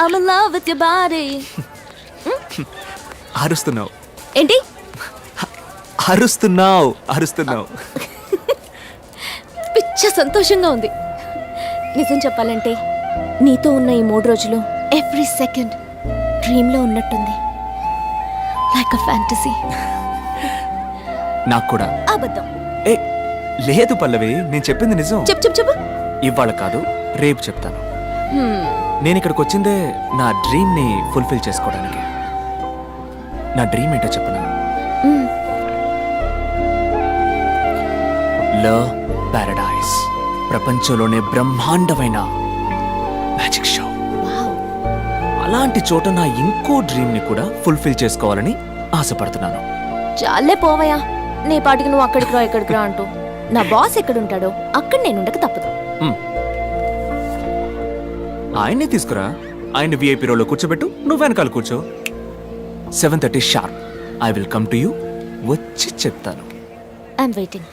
I'm in love with your body. అరుస్తున్నావు ఏంటి? అరుస్తున్నావు పిచ్చ సంతోషంగా ఉంది. నిజం చెప్పాలంటే నీతో ఉన్న ఈ 3 రోజులు ఎవ్రీ సెకండ్ డ్రీమ్లో ఉన్నట్టుంది. Like a fantasy. నాకు కూడా. అబద్ధం. ఏ లేదు పల్లవి, నేను చెప్పింది నిజం. చెప్పు. ఇవాళ కాదు, రేపు చెప్తాను. నేను ఇక్కడికి వచ్చిందే నా డ్రీమ్ ని ఫుల్ఫిల్ చేసుకోవడానికి. నా డ్రీమ్ ఏంటో చెప్పనా? లవ్ పారడైజ్, ప్రపంచంలోనే బ్రహ్మాండమైన మ్యాజిక్ షో. అలాంటి చోట నా ఇంకో డ్రీమ్ ని కూడా ఫుల్ఫిల్ చేసుకోవాలని ఆశపడుతున్నాను. చాలే పోవయ్యా, నీ పాటికి నువ్వు అక్కడికి రా అంటూ. నా బాస్ ఎక్కడుంటాడో అక్కడ నేను ఉండక తప్పదు. ఆయన్ని తీసుకురా, ఆయన విఐపి రోలో కూర్చోబెట్టు, నువ్వు వెనకాల కూర్చో. 7:30 sharp I will come to you. వచ్చి చెప్తాను. I'm waiting.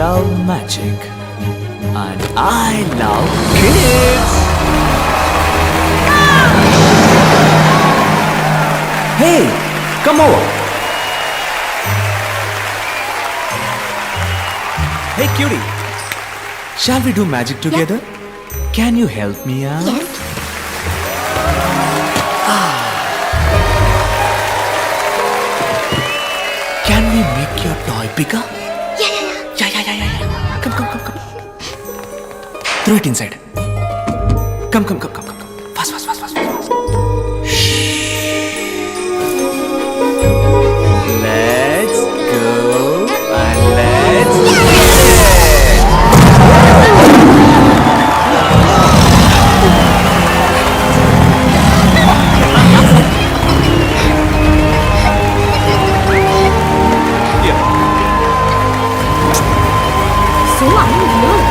Love magic and I love kids. Hey, come over. Hey cutie, shall we do magic together? Yeah. Can you help me out? Yes. Can we make your toy bigger? Yeah. Come. Throw it inside. Come. Fast. Let's go and let's So I'm in love.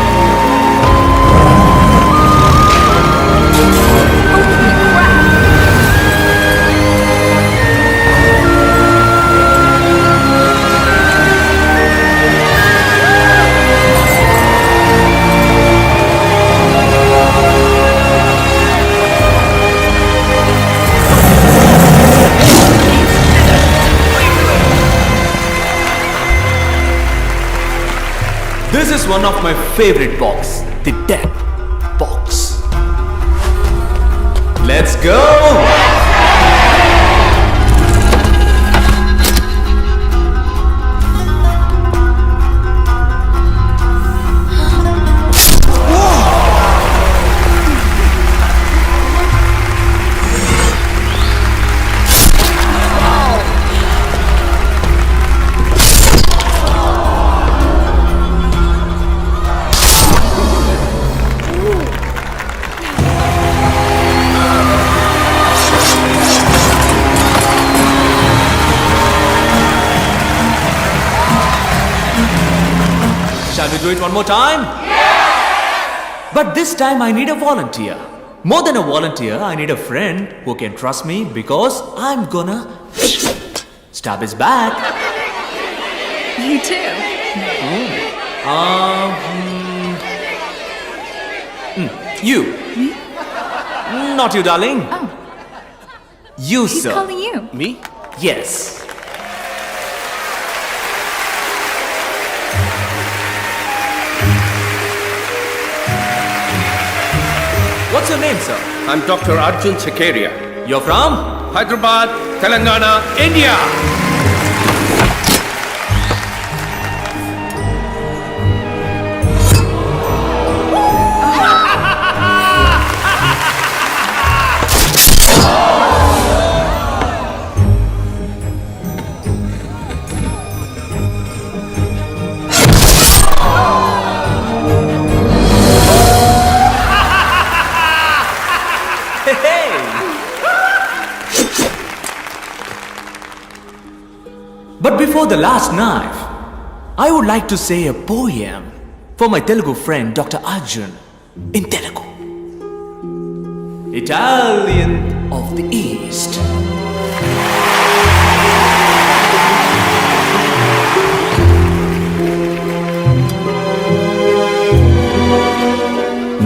This is one of my favorite box, the death box. Let's go! Shall we do it one more time? Yes! But this time I need a volunteer. More than a volunteer, I need a friend who can trust me because I'm gonna stab his back. You too. You. Not you, darling. Oh. You, He's sir. calling you. Me? Yes. What's your name, sir? I'm Dr. Arjun Sakaria. You're from? Hyderabad, Telangana, India. Hey! But before the last knife, I would like to say a poem for my Telugu friend Dr. Arjun in Telugu. Italian of the East.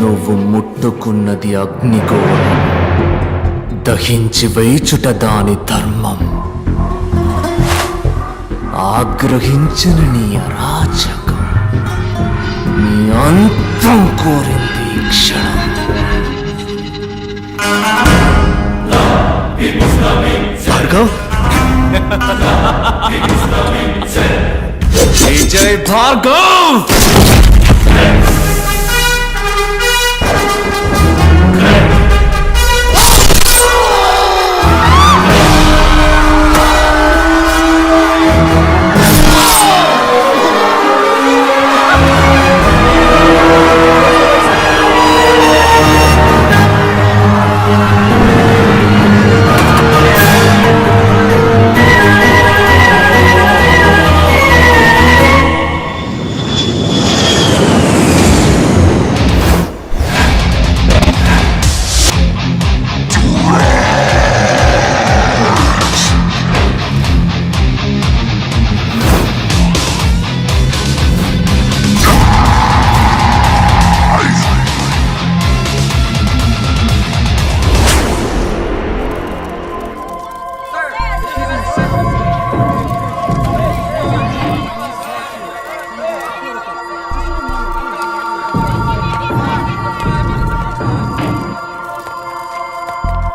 నువ్వు ముట్టుకున్నది అగ్నిగోళం, దహించి వేచుట దాని ధర్మం. ఆగ్రహించిన నీ అరాచకం, నీ అంతం కోరింది ఈ క్షణం. Bhargav, Vijay Bhargav.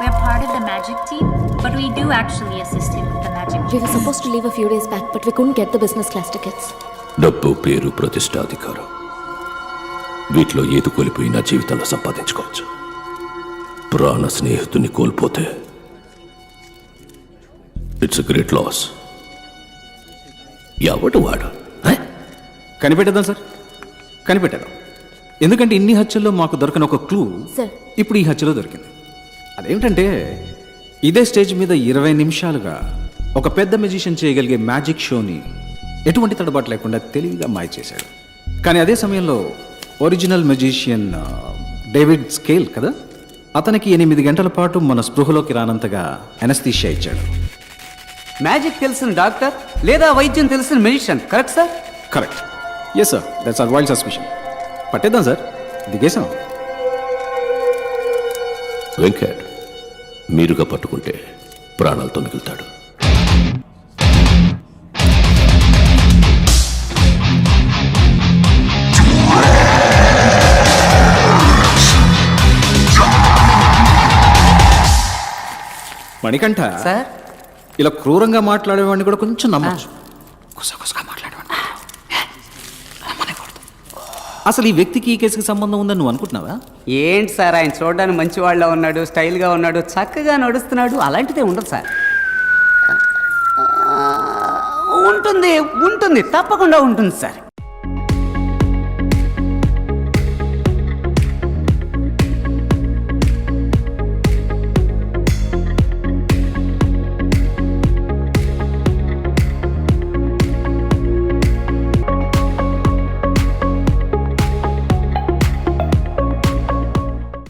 We're part of the magic team, but we do actually assist him with the magic. We were supposed to leave a few days back, but we couldn't get the business class tickets. డబ్బు, పేరు, ప్రతిష్టాధికారం, వీటిలో ఏది కోల్పోయినా జీవితంలో సంపాదించుకోవచ్చు. ప్రాణ స్నేహితుని కోల్పోతే ఇట్స్ గ్రేట్ లాస్. ఎవడు వాడు? కనిపెట్టేద్దాం సార్, కనిపెట్టేద్దాం. ఎందుకంటే ఇన్ని హత్యల్లో మాకు దొరికిన ఒక క్లూ సార్. ఇప్పుడు ఈ హత్యలో దొరికింది. అదేంటంటే ఇదే స్టేజ్ మీద 20 నిమిషాలుగా ఒక పెద్ద మెజిషియన్ చేయగలిగే మ్యాజిక్ షోని ఎటువంటి తడబాటు లేకుండా తెలివిగా మాయ చేశాడు. కానీ అదే సమయంలో ఒరిజినల్ మెజిషియన్ డేవిడ్ స్కేల్ కదా, అతనికి 8 గంటల పాటు మన స్పృహలోకి రానంతగా ఎనస్థీషియా ఇచ్చాడు. మ్యాజిక్ తెలిసిన డాక్టర్ లేదా వైద్యం తెలిసిన magician, correct sir? Correct. Yes sir, that's our wild suspicion. పట్టేద్దాం సార్, దిగేసాం. వెంకట్ మీరుగా పట్టుకుంటే ప్రాణాలతో మిగులుతాడు. మణికంఠ సార్, ఇలా క్రూరంగా మాట్లాడేవాడిని కూడా కొంచెం నమ్మచ్చు. గుసగుసగా మాట్లాడేవాడిని అసలు ఈ వ్యక్తికి ఈ కేసుకి సంబంధం ఉందని నువ్వు అనుకుంటున్నావా? ఏంటి సార్, ఆయన చూడడానికి మంచి వాళ్ళ ఉన్నాడు, స్టైల్గా ఉన్నాడు, చక్కగా నడుస్తున్నాడు, అలాంటిదే ఉండదు సార్. ఉంటుంది ఉంటుంది తప్పకుండా ఉంటుంది సార్.